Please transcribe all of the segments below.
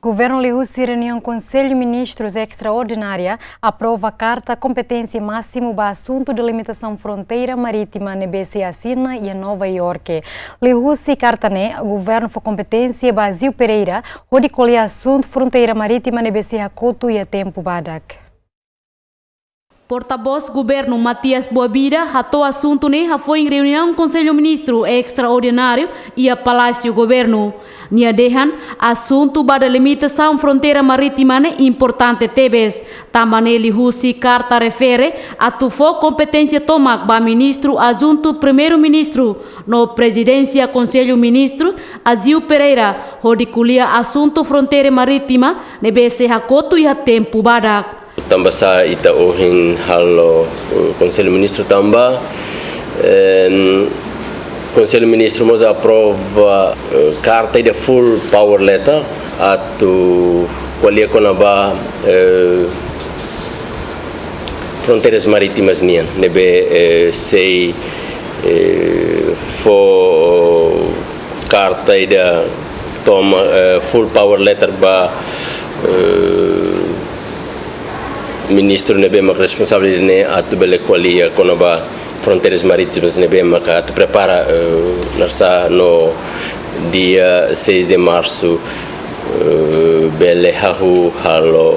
Governo Liúsi reunião Conselho de Ministros extraordinária aprova a Carta Competência Máximo para assunto de limitação fronteira marítima na BC-Assina e Nova Iorque. Liúsi carta né, o Governo for competência Basílio Pereira, onde colhe assunto fronteira marítima na BC-Hakoto e a tempo badak. Porta-voz Governo Matias Boabira ratou assunto né foi em reunião Conselho Ministro extraordinário e a Palácio Governo. Nia dehan assunto para limitação fronteira marítima né importante tebes. Também Liúsi carta refere a tufo competência tomak ba ministro assunto primeiro-ministro no presidência Conselho Ministro Basílio Pereira, onde colhia assunto fronteira marítima ne BC Hakoto e a tempo badak. Tambah sa ita ohin halo Conselho Ministro tambah Conselho Ministro mas aprova carta de full power letter atu qualia konaba fronteiras marítimas nian nebe sei fo carta de toma full power letter ba Ministro nebema responsável ne atu bele qualia konaba fronteiras marítimas nebema ka atu prepara narsa no dia 6 de março bele hahu halo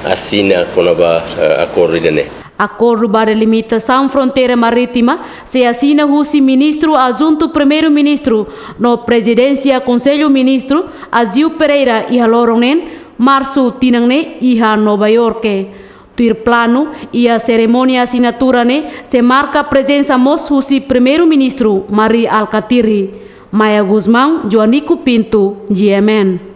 assina konaba acordo ne. Acordo para limitação fronteira marítima se assina Liúsi ministro assunto primeiro-ministro no presidência Conselho Ministro Basílio Pereira e Haloronen março tinangne iha Nova Iorque. Tuir plano e a cerimônia assinatura ne se marca a presença Liúsi primeiro-ministro Maria Alcatiri. Maya Guzmão, Joanico Pinto, GMN.